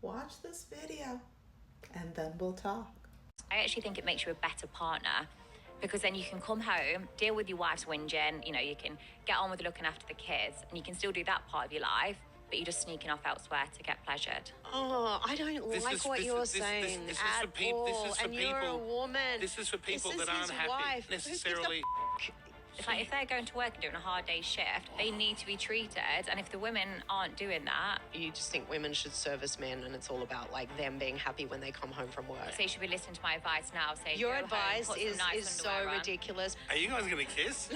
watch this video and then we'll talk. I actually think it makes you a better partner, because then you can come home, deal with your wife's whinging, you can get on with looking after the kids, and you can still do that part of your life, but you're just sneaking off elsewhere to get pleasured. Oh, I don't like what you're saying at all. And you're a woman. This is for people that aren't happy necessarily. It's like if they're going to work and doing a hard day's shift, they need to be treated. And if the women aren't doing that... You just think women should service men, and it's all about, like, them being happy when they come home from work. So you should be listening to my advice now. Say your advice is so ridiculous. Are you guys going to kiss?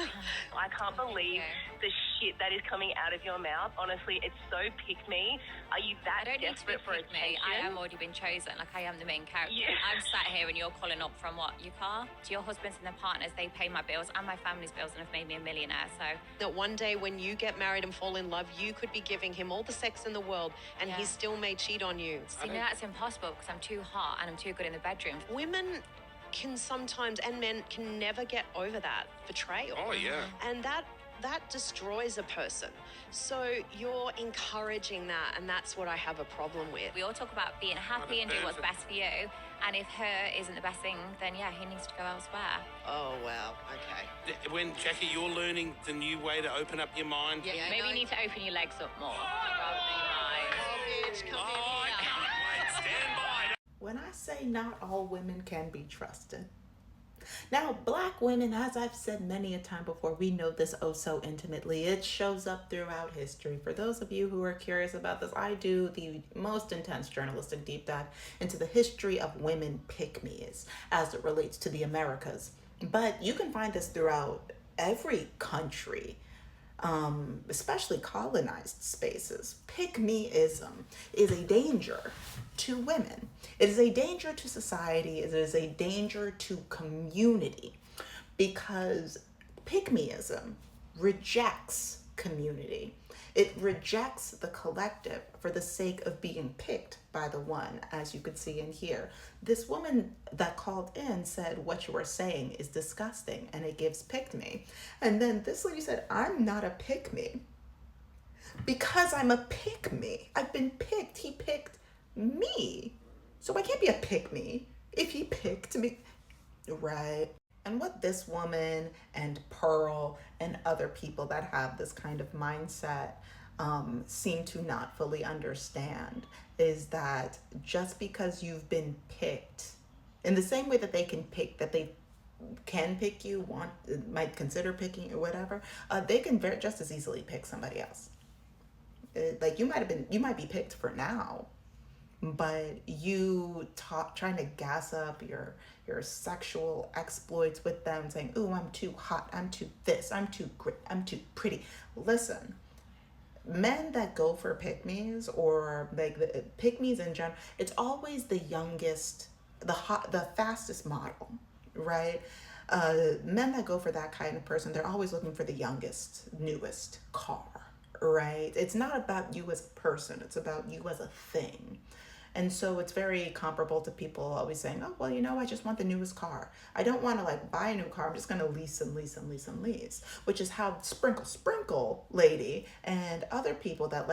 I can't believe the shit that is coming out of your mouth. Honestly, it's so pick-me. Are you that desperate for attention? I am already been chosen. Like, I am the main character. Yeah. I'm sat here and you're calling up from what? Your car? To your husbands and their partners, they pay my bills and my family's bills and have made me a millionaire, so... That one day when you get married and fall in love, you could be giving him all the sex in the world and he still may cheat on you. See, no, that's impossible because I'm too hot and I'm too good in the bedroom. Women can sometimes, and men can never get over that betrayal. Oh, yeah. And that destroys a person. So you're encouraging that, and that's what I have a problem with. We all talk about being happy and doing what's best for you, and if her isn't the best thing, then yeah, he needs to go elsewhere. Oh, well, okay. When, Jackie, you're learning the new way to open up your mind. Yeah, maybe you need to open your legs up more. Rather than your eyes. Oh, bitch, come I can't wait. Stand by. When I say not all women can be trusted. Now, Black women, as I've said many a time before, we know this oh so intimately. It shows up throughout history. For those of you who are curious about this, I do the most intense journalistic deep dive into the history of women pick-me's as it relates to the Americas. But you can find this throughout every country, especially colonized spaces. Pick-meism is a danger to women. It is a danger to society. It is a danger to community, because pick-meism rejects community. It rejects the collective for the sake of being picked by the one, as you could see in here. This woman that called in said, what you are saying is disgusting and it gives pick-me. And then this lady said, I'm not a pick-me because I'm a pick-me. I've been picked. He picked me. So I can't be a pick-me if he picked me. Right. And what this woman and Pearl and other people that have this kind of mindset seem to not fully understand is that just because you've been picked, in the same way that they can pick you, might consider picking or whatever, they can just as easily pick somebody else. Like you might be picked for now, but you trying to gas up your sexual exploits with them, saying, "Ooh, I'm too hot, I'm too this, I'm too great, I'm too pretty." Listen, men that go for pick-me's, or like the pick-me's in general, it's always the youngest, the fastest model, right? Men that go for that kind of person, they're always looking for the youngest, newest car, right? It's not about you as a person, it's about you as a thing. And so it's very comparable to people always saying, oh, well, I just want the newest car. I don't want to buy a new car. I'm just going to lease, which is how Sprinkle lady and other people that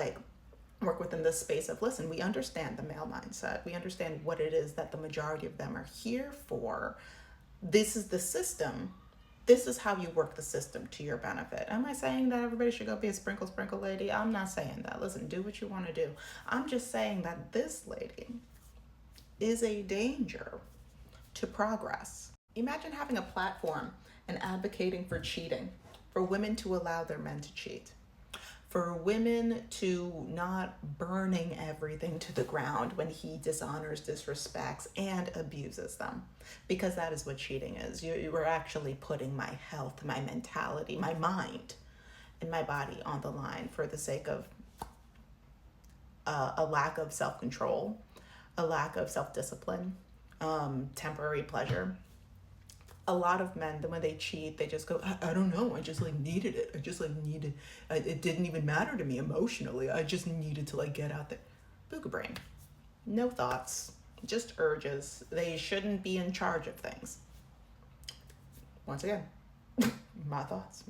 work within this space of, listen, we understand the male mindset. We understand what it is that the majority of them are here for. This is the system. This is how you work the system to your benefit. Am I saying that everybody should go be a sprinkle lady? I'm not saying that. Listen, do what you want to do. I'm just saying that this lady is a danger to progress. Imagine having a platform and advocating for cheating, for women to allow their men to cheat, for women to not burning everything to the ground when he dishonors, disrespects, and abuses them. Because that is what cheating is. You were actually putting my health, my mentality, my mind, and my body on the line for the sake of a lack of self-control, a lack of self-discipline, temporary pleasure. A lot of men, when they cheat, they just go, I don't know, I just needed it. It didn't even matter to me emotionally. I just needed to get out there. Booga brain. No thoughts, just urges. They shouldn't be in charge of things. Once again, my thoughts,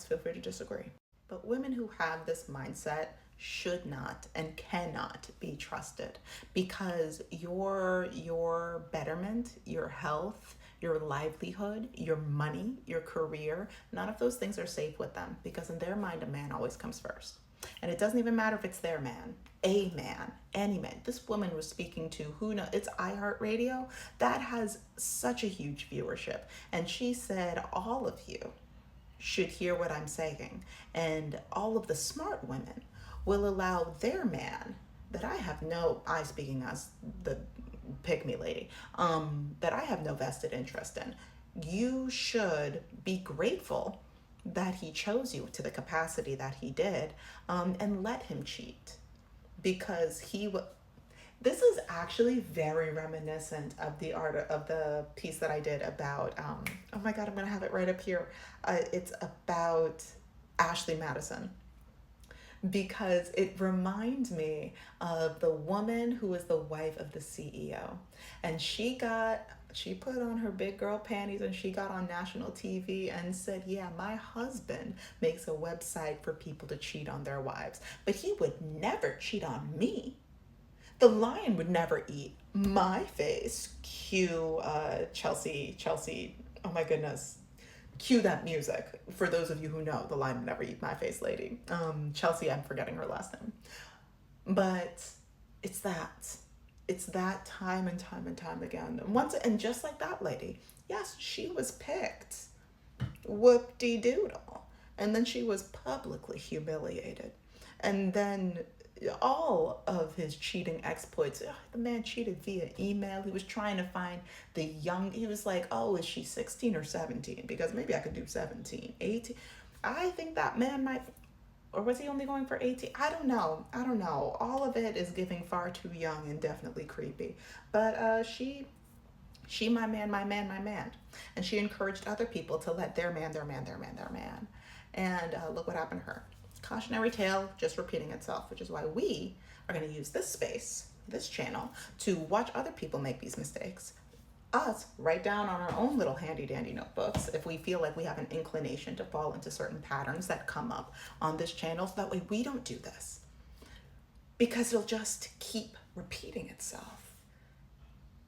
feel free to disagree. But women who have this mindset should not and cannot be trusted, because your betterment, your health, your livelihood, your money, your career, none of those things are safe with them, because in their mind a man always comes first. And it doesn't even matter if it's their man, a man, any man. This woman was speaking to, who knows, it's iHeartRadio that has such a huge viewership, and she said all of you should hear what I'm saying, and all of the smart women will allow their man, that I have no, I speaking as the pick me lady, that I have no vested interest in. You should be grateful that he chose you to the capacity that he did, and let him cheat, because this is actually very reminiscent of the art of the piece that I did about, oh my God, I'm gonna have it right up here. It's about Ashley Madison, because it reminds me of the woman who was the wife of the CEO. And she put on her big girl panties and she got on national TV and said, yeah, my husband makes a website for people to cheat on their wives, but he would never cheat on me. The lion would never eat my face. Cue Chelsea, oh my goodness. Cue that music. For those of you who know, the lion would never eat my face lady. Chelsea, I'm forgetting her last name. But it's that time and time and time again. And just like that lady, yes, she was picked. Whoop-de-doodle. And then she was publicly humiliated. And then all of his cheating exploits, the man cheated via email. He was trying to find he was like, oh, is she 16 or 17? Because maybe I could do 17, 18. I think that man might, or was he only going for 18? I don't know. All of it is giving far too young and definitely creepy. But she my man. And she encouraged other people to let their man. And look what happened to her. Cautionary tale just repeating itself, which is why we are going to use this space, this channel, to watch other people make these mistakes. Us write down on our own little handy dandy notebooks if we feel like we have an inclination to fall into certain patterns that come up on this channel, so that way we don't do this, because it'll just keep repeating itself.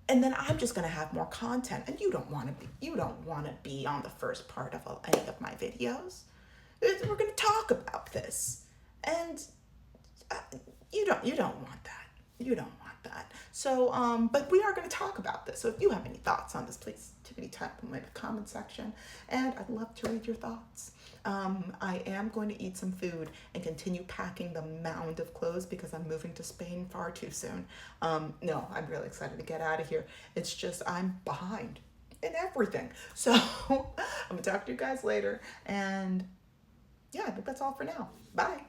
And then I'm just going to have more content, and you don't want to be on the first part of any of my videos. We're going to talk about this, and you don't want that. You don't want that. So, but we are going to talk about this. So if you have any thoughts on this, please type them in the comment section, and I'd love to read your thoughts. I am going to eat some food and continue packing the mound of clothes, because I'm moving to Spain far too soon. No, I'm really excited to get out of here. It's just I'm behind in everything. So I'm going to talk to you guys later, and yeah, I think that's all for now. Bye.